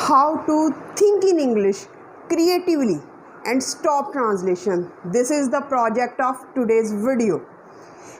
how to think in English creatively and stop translation. This is the project of today's video.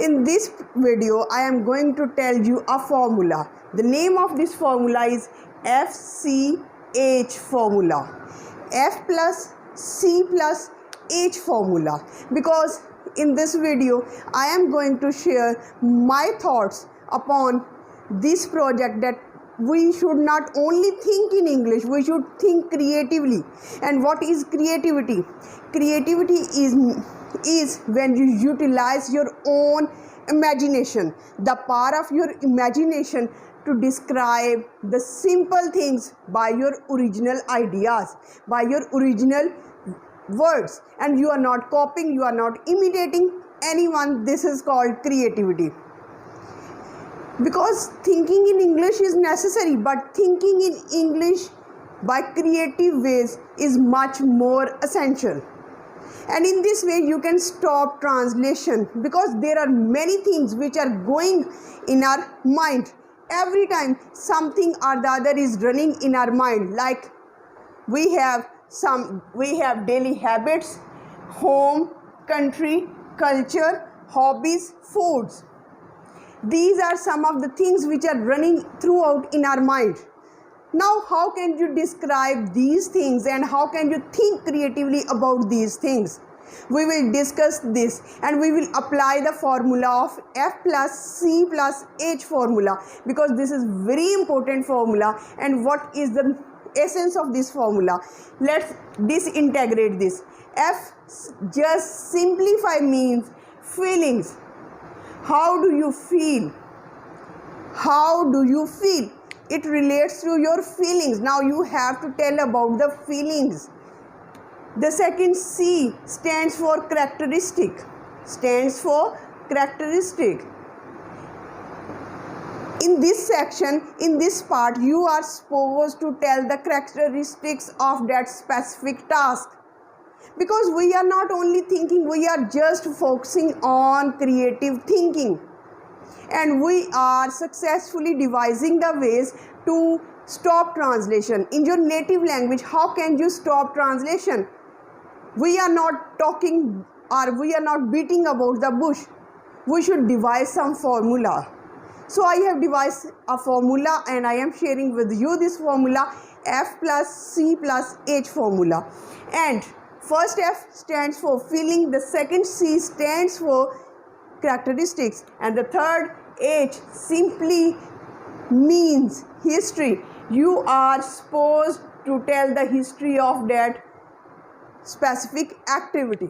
In this video, I am going to tell you a formula. The name of this formula is FCH formula. F plus C plus H formula. Because in this video, I am going to share my thoughts upon this project that we should not only think in English, we should think creatively. And what is creativity? Creativity is when you utilize your own imagination, the power of your imagination to describe the simple things by your original ideas, by your original words, and you are not copying, you are not imitating anyone. This is called creativity. Because thinking in English is necessary, but thinking in English by creative ways is much more essential. And in this way you can stop translation, because there are many things which are going in our mind. Every time something or the other is running in our mind, like we have daily habits, home, country, culture, hobbies, foods. These are some of the things which are running throughout in our mind. Now, how can you describe these things and how can you think creatively about these things? We will discuss this and we will apply the formula of F plus C plus H formula, because this is very important formula. And what is the essence of this formula? Let's disintegrate this. F just simplify means feelings. How do you feel? How do you feel? It relates to your feelings. Now you have to tell about the feelings. The second C stands for characteristic. Stands for characteristic. In this section, in this part, you are supposed to tell the characteristics of that specific task. Because we are not only thinking, we are just focusing on creative thinking. And we are successfully devising the ways to stop translation. In your native language, how can you stop translation? We are not talking or we are not beating about the bush. We should devise some formula. So I have devised a formula and I am sharing with you this formula, F plus C plus H formula. And first F stands for feeling, the second C stands for characteristics, and the third H simply means history. You are supposed to tell the history of that specific activity.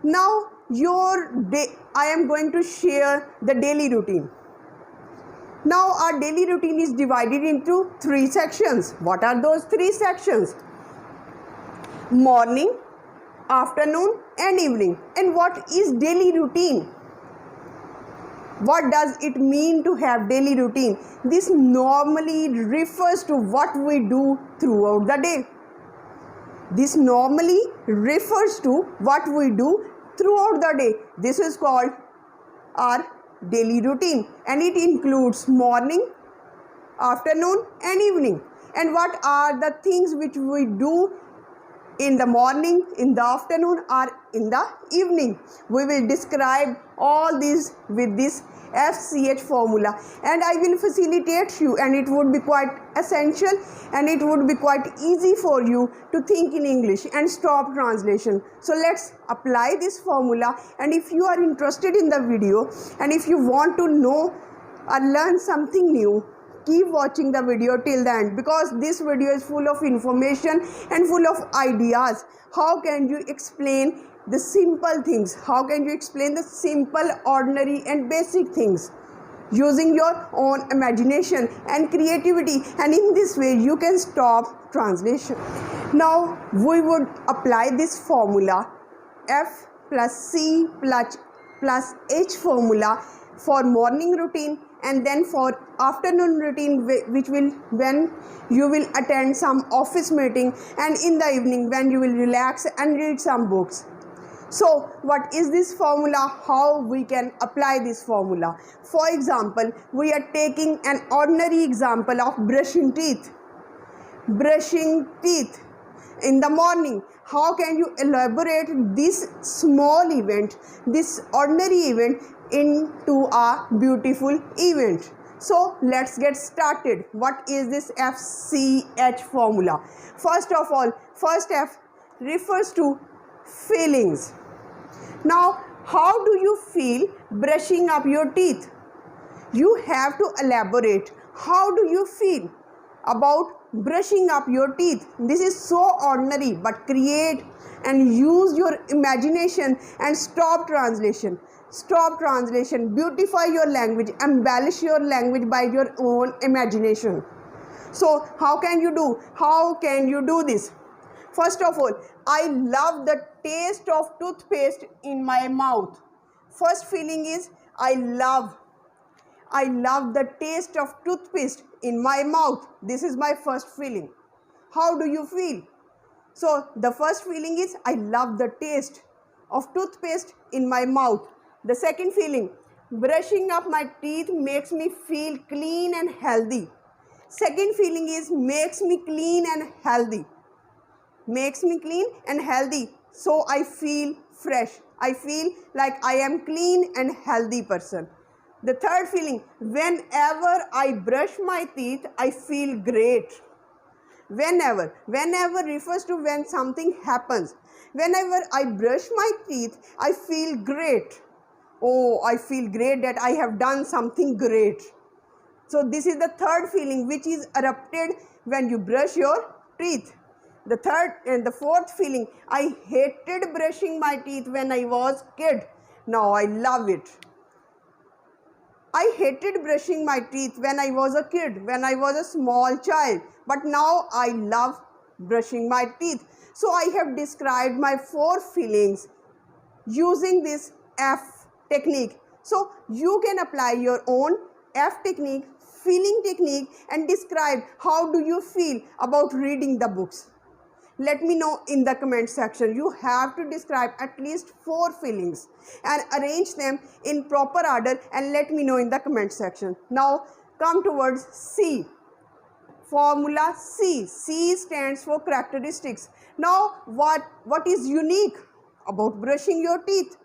Now I am going to share the daily routine. Now our daily routine is divided into 3 sections. What are those 3 sections? Morning, afternoon and evening. And what is daily routine? What does it mean to have daily routine? This normally refers to what we do throughout the day. This normally refers to what we do throughout the day. This is called our daily routine, and it includes morning, afternoon and evening. And what are the things which we do in the morning, in the afternoon or in the evening? We will describe all these with this FCH formula, and I will facilitate you, and it would be quite essential and it would be quite easy for you to think in English and stop translation. So let's apply this formula. And if you are interested in the video and if you want to know or learn something new, keep watching the video till the end, because this video is full of information and full of ideas. How can you explain the simple things? How can you explain the simple, ordinary and basic things using your own imagination and creativity? And in this way you can stop translation. Now we would apply this formula, F plus C plus H formula, for morning routine, and then for afternoon routine, which will when you will attend some office meeting, and in the evening when you will relax and read some books. So what is this formula? How we can apply this formula? For example, we are taking an ordinary example of brushing teeth. brushing teeth in the morning. How can you elaborate this small event, this ordinary event, into a beautiful event? So let's get started. What is this FCH formula? First of all, first F refers to feelings. Now, how do you feel brushing up your teeth? You have to elaborate. How do you feel about brushing up your teeth? This is so ordinary, but create and use your imagination and stop translation. Stop translation. Beautify your language. Embellish your language by your own imagination. So how can you do? How can you do this? First of all, I love the taste of toothpaste in my mouth. First feeling is I love the taste of toothpaste in my mouth. This is my first feeling. How do you feel? So the first feeling is I love the taste of toothpaste in my mouth. The second feeling, brushing up my teeth makes me feel clean and healthy. Second feeling is makes me clean and healthy. Makes me clean and healthy. So I feel fresh. I feel like I am clean and healthy person. The third feeling, whenever I brush my teeth, I feel great. Whenever refers to when something happens. Whenever I brush my teeth, I feel great. Oh, I feel great that I have done something great. So this is the third feeling which is erupted when you brush your teeth. The third and the fourth feeling, I hated brushing my teeth when I was a kid. Now I love it. I hated brushing my teeth when I was a kid, when I was a small child. But now I love brushing my teeth. So I have described my 4 feelings using this F technique. So you can apply your own F technique, feeling technique, and describe how do you feel about reading the books. Let me know in the comment section. You have to describe at least 4 feelings and arrange them in proper order and let me know in the comment section. Now come towards C. Formula C. C stands for characteristics. Now what is unique about brushing your teeth?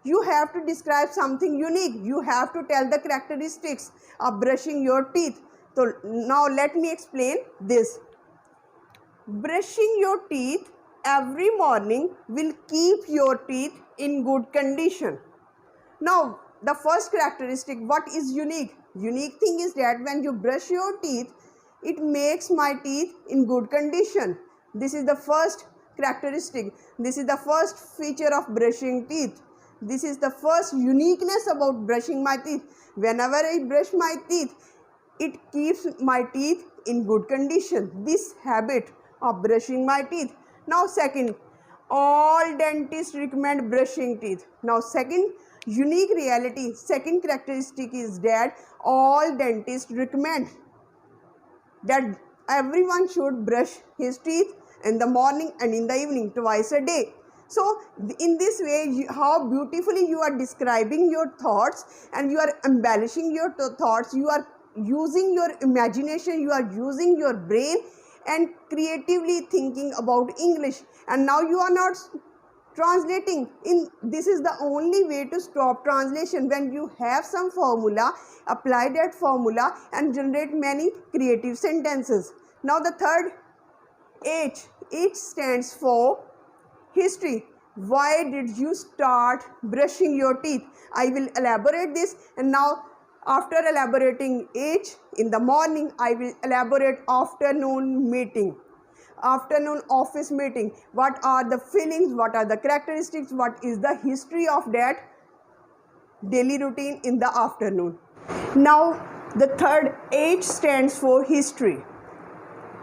You have to describe something unique. You have to tell the characteristics of brushing your teeth. So now let me explain this. Brushing your teeth every morning will keep your teeth in good condition. Now, the first characteristic, what is unique? Unique thing is that when you brush your teeth, it makes my teeth in good condition. This is the first characteristic. This is the first feature of brushing teeth. This is the first uniqueness about brushing my teeth. Whenever I brush my teeth, it keeps my teeth in good condition. This habit of brushing my teeth. Now second, all dentists recommend brushing teeth. Now second unique reality, second characteristic is that all dentists recommend that everyone should brush his teeth in the morning and in the evening twice a day. So in this way, how beautifully you are describing your thoughts and you are embellishing your thoughts, you are using your imagination, you are using your brain and creatively thinking about English, and now you are not translating. This is the only way to stop translation. When you have some formula, apply that formula and generate many creative sentences. Now the third H, it stands for history. Why did you start brushing your teeth? I will elaborate this, and now after elaborating H in the morning, I will elaborate afternoon meeting, afternoon office meeting. What are the feelings? What are the characteristics? What is the history of that daily routine in the afternoon? Now, the third H stands for history.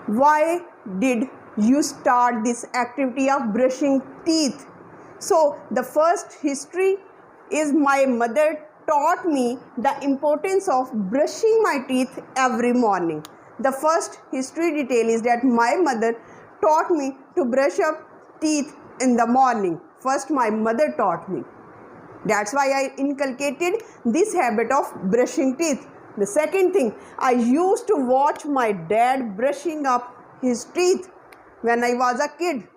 Why did you start this activity of brushing teeth? So, the first history is my mother taught me the importance of brushing my teeth every morning. The first history detail is that my mother taught me to brush up teeth in the morning. First, my mother taught me. That's why I inculcated this habit of brushing teeth. The second thing, I used to watch my dad brushing up his teeth when I was a kid.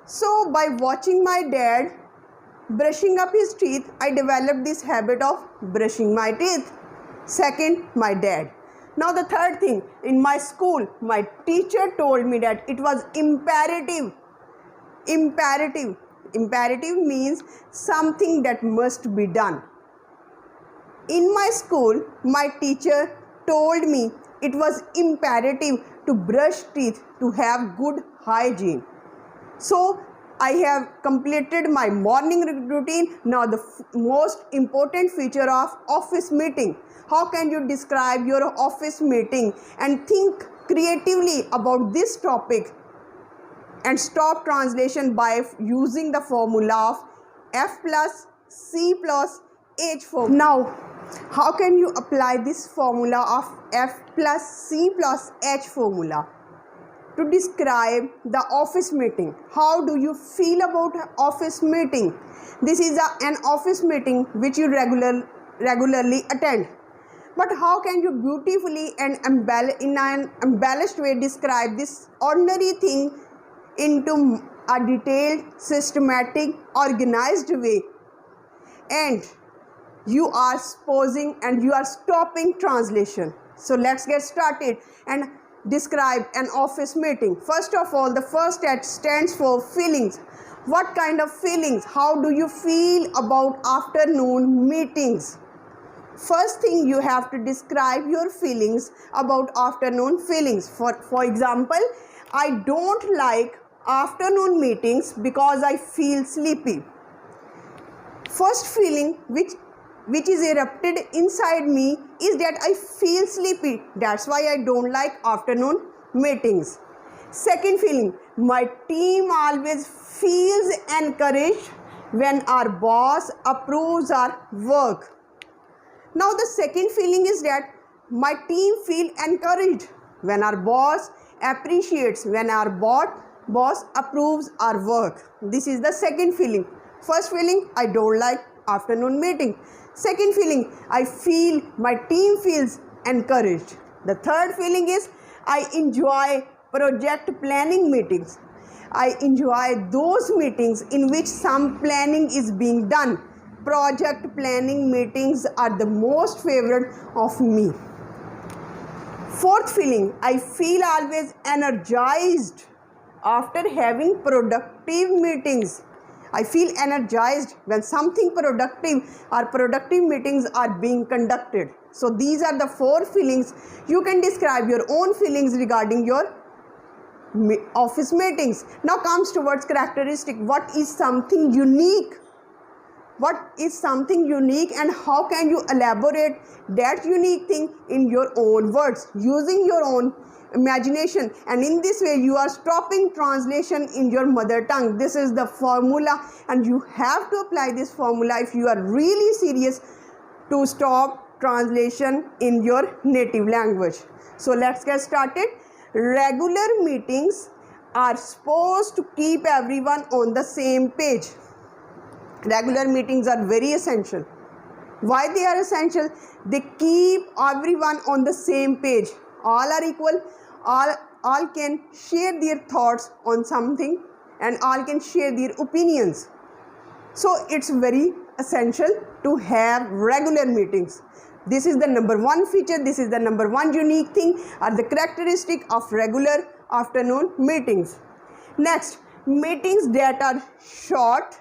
So by watching my dad brushing up his teeth, I developed this habit of brushing my teeth. Second, my dad. Now the third thing, in my school, my teacher told me that it was imperative. Imperative means something that must be done. In my school, my teacher told me it was imperative to brush teeth to have good hygiene. So I have completed my morning routine. Now the most important feature of office meeting. How can you describe your office meeting and think creatively about this topic and stop translation by using the formula of F plus C plus H formula. Now, how can you apply this formula of F plus C plus H formula to describe the office meeting? How do you feel about office meeting? This is an office meeting which you regularly attend. But how can you beautifully and in an embellished way describe this ordinary thing into a detailed, systematic, organized way? And you are pausing and you are stopping translation. So let's get started and describe an office meeting. First of all, the first H stands for feelings. What kind of feelings? How do you feel about afternoon meetings? First thing, you have to describe your feelings about afternoon feelings. For example, I don't like afternoon meetings because I feel sleepy. First feeling which is erupted inside me is that I feel sleepy. That's why I don't like afternoon meetings. Second feeling, my team always feels encouraged when our boss approves our work. Now the second feeling is that my team feel encouraged when our boss appreciates, when our boss approves our work. This is the second feeling. First feeling, I don't like afternoon meeting. Second feeling, I feel my team feels encouraged. The third feeling is I enjoy project planning meetings. I enjoy those meetings in which some planning is being done. Project planning meetings are the most favorite of me. Fourth feeling, I feel always energized after having productive meetings. I feel energized when something productive or productive meetings are being conducted. So these are the four feelings. You can describe your own feelings regarding your office meetings. Now comes towards characteristic. What is something unique? What is something unique and how can you elaborate that unique thing in your own words using your own imagination? And in this way you are stopping translation in your mother tongue. This is the formula and you have to apply this formula if you are really serious to stop translation in your native language. So let's get started. Regular meetings are supposed to keep everyone on the same page. Regular meetings are very essential. Why they are essential? They keep everyone on the same page. All are equal. All can share their thoughts on something and all can share their opinions. So it's very essential to have regular meetings. This is the number one feature. This is the number one unique thing or the characteristic of regular afternoon meetings. Next, meetings that are short.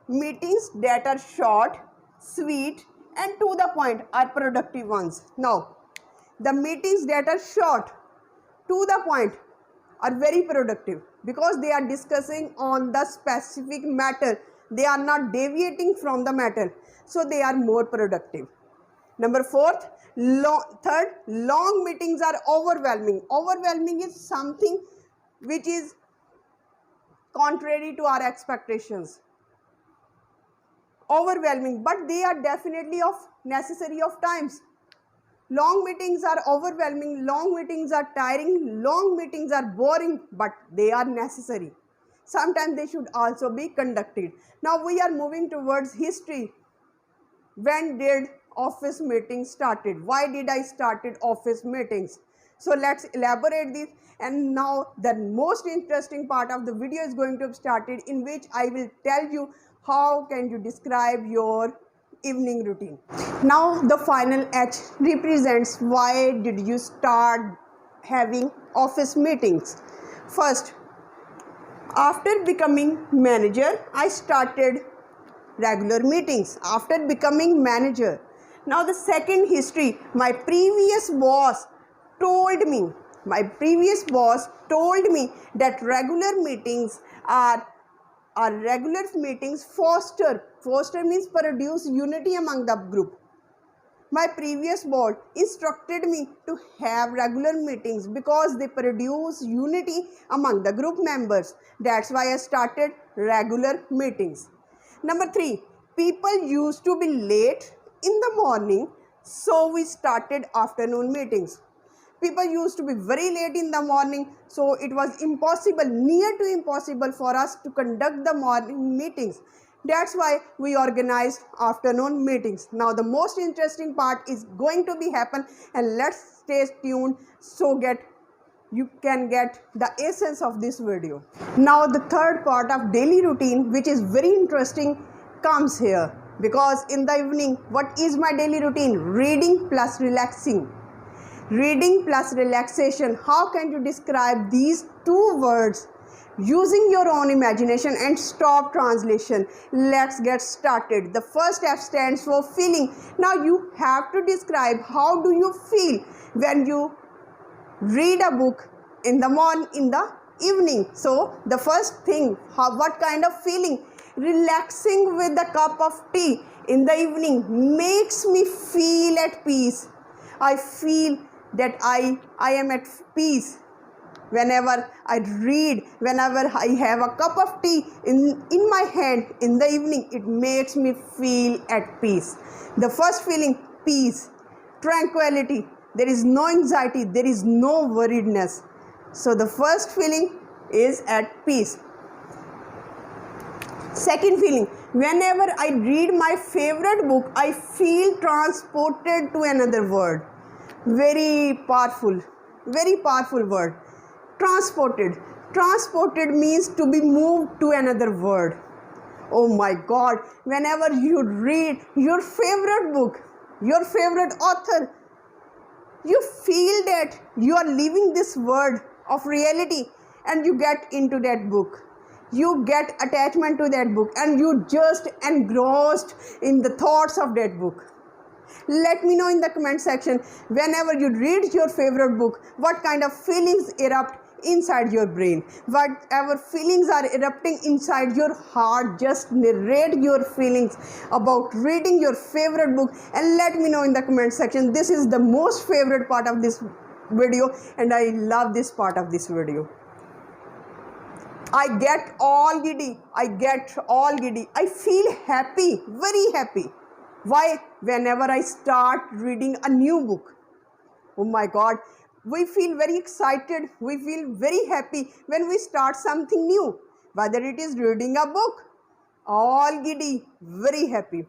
Meetings that are short, sweet and to the point are productive ones. Now, the meetings that are short, to the point are very productive because they are discussing on the specific matter. They are not deviating from the matter. So, they are more productive. Number fourth, third, long meetings are overwhelming. Overwhelming is something which is contrary to our expectations. Overwhelming, but they are definitely of necessary of times. Long meetings are overwhelming, long meetings are tiring, long meetings are boring, but they are necessary. Sometimes they should also be conducted. Now we are moving towards history. When did office meetings started? Why did I started office meetings? So let's elaborate this. And now the most interesting part of the video is going to be started, in which I will tell you how can you describe your evening routine. Now the final H represents why did you start having office meetings. First, after becoming manager, I started regular meetings after becoming manager. Now the second history, my previous boss told me that regular meetings foster means produce unity among the group. My previous boss instructed me to have regular meetings because they produce unity among the group members. That's why I started regular meetings. Number 3, people used to be late in the morning, so we started afternoon meetings. People used to be very late in the morning, so it was near to impossible for us to conduct the morning meetings. That's why we organized afternoon meetings. Now the most interesting part is going to be happen, and let's stay tuned so you can get the essence of this video. Now the third part of daily routine, which is very interesting, comes here, because in the evening, what is my daily routine? Reading plus relaxing. Reading plus relaxation. How can you describe these two words using your own imagination and stop translation? Let's get started. The first F stands for feeling. Now you have to describe how do you feel when you read a book in the evening. So the first thing, what kind of feeling? Relaxing with a cup of tea in the evening makes me feel at peace. I feel that I am at peace. Whenever I read, whenever I have a cup of tea in my hand in the evening, it makes me feel at peace. The first feeling, peace, tranquility. There is no anxiety, there is no worriedness. So the first feeling is at peace. Second feeling, whenever I read my favorite book, I feel transported to another world. Very powerful word. Transported means to be moved to another world. Oh my God, whenever you read your favorite book, your favorite author, you feel that you are living this world of reality, and you get into that book. You get attachment to that book, and you just engrossed in the thoughts of that book. Let me know in the comment section, whenever you read your favorite book, what kind of feelings erupt inside your brain. Whatever feelings are erupting inside your heart, just narrate your feelings about reading your favorite book and let me know in the comment section. This is the most favorite part of this video, and I love this part of this video. I get all giddy. I feel happy, very happy. Why? Whenever I start reading a new book. Oh my God, we feel very excited, we feel very happy when we start something new. Whether it is reading a book, all giddy, very happy.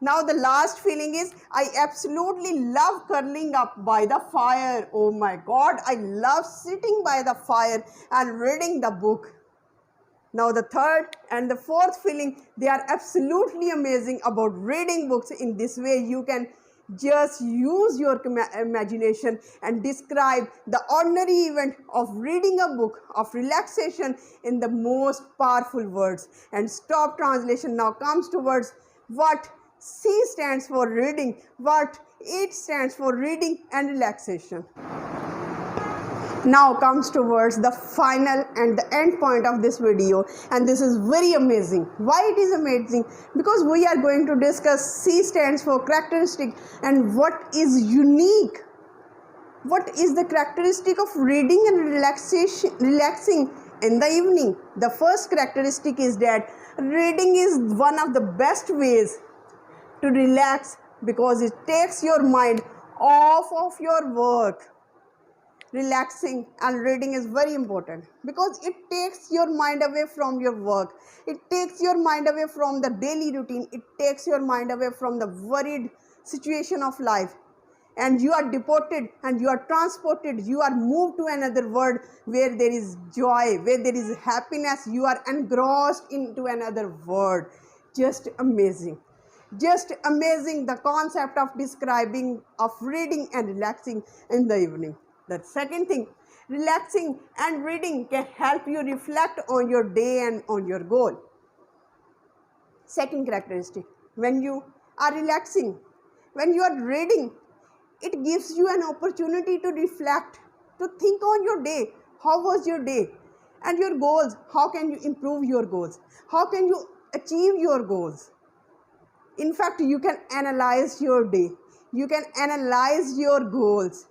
Now the last feeling is, I absolutely love curling up by the fire. Oh my God, I love sitting by the fire and reading the book. Now the third and the fourth feeling, they are absolutely amazing about reading books. In this way, you can just use your imagination and describe the ordinary event of reading a book, of relaxation, in the most powerful words. And stop translation now comes to words. What C stands for reading, what it stands for reading and relaxation. Now comes towards the final and the end point of this video, and this is very amazing. Why it is amazing? Because we are going to discuss C stands for characteristic, and what is unique. What is the characteristic of reading and relaxing in the evening? The first characteristic is that reading is one of the best ways to relax, because it takes your mind off of your work. Relaxing and reading is very important because it takes your mind away from your work. It takes your mind away from the daily routine. It takes your mind away from the worried situation of life. and you are deported and you are transported, you are moved to another world where there is joy, where there is happiness, you are engrossed into another world. Just amazing. Just amazing, the concept of describing, of reading and relaxing in the evening. The second thing, relaxing and reading can help you reflect on your day and on your goal. Second characteristic, when you are relaxing, when you are reading, it gives you an opportunity to reflect, to think on your day. How was your day? And your goals. How can you improve your goals? How can you achieve your goals? In fact, you can analyze your day. You can analyze your goals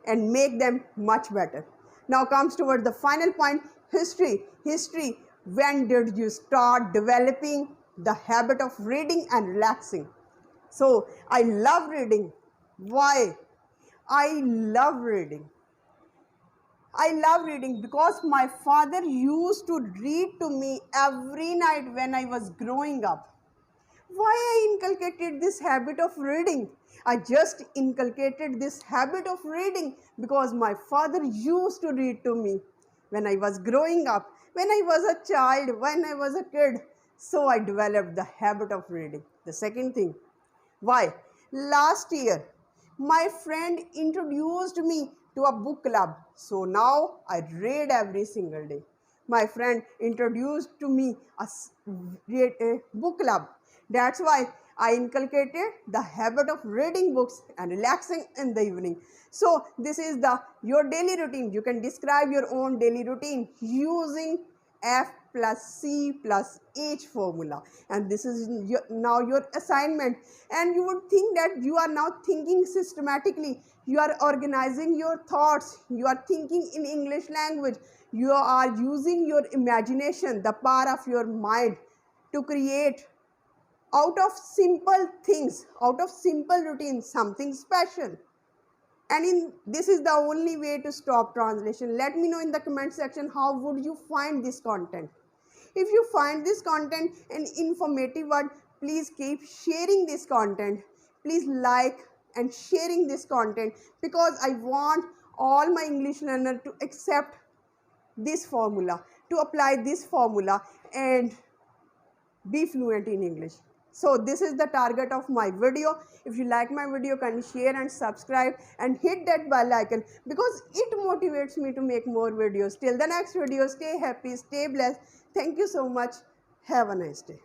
and make them much better. Now comes towards the final point, history. History, when did you start developing the habit of reading and relaxing? So, I love reading. Why? I love reading. I love reading because my father used to read to me every night when I was growing up. Why I inculcated this habit of reading? I just inculcated this habit of reading because my father used to read to me when I was growing up, when I was a child, when I was a kid. So I developed the habit of reading. The second thing, why? Last year, my friend introduced me to a book club. So now I read every single day. My friend introduced to me a book club. That's why I inculcated the habit of reading books and relaxing in the evening. So this is your daily routine. You can describe your own daily routine using F plus C plus H formula, and this is now your assignment. And you would think that you are now thinking systematically, you are organizing your thoughts, you are thinking in English language, you are using your imagination, the power of your mind to create out of simple things, out of simple routines, something special. And this is the only way to stop translation. Let me know in the comment section how would you find this content. If you find this content an informative one, please keep sharing this content. Please like and sharing this content because I want all my English learners to accept this formula, to apply this formula and be fluent in English. So this is the target of my video. If you like my video, kindly share and subscribe and hit that bell icon because it motivates me to make more videos. Till the next video, stay happy, stay blessed. Thank you so much. Have a nice day.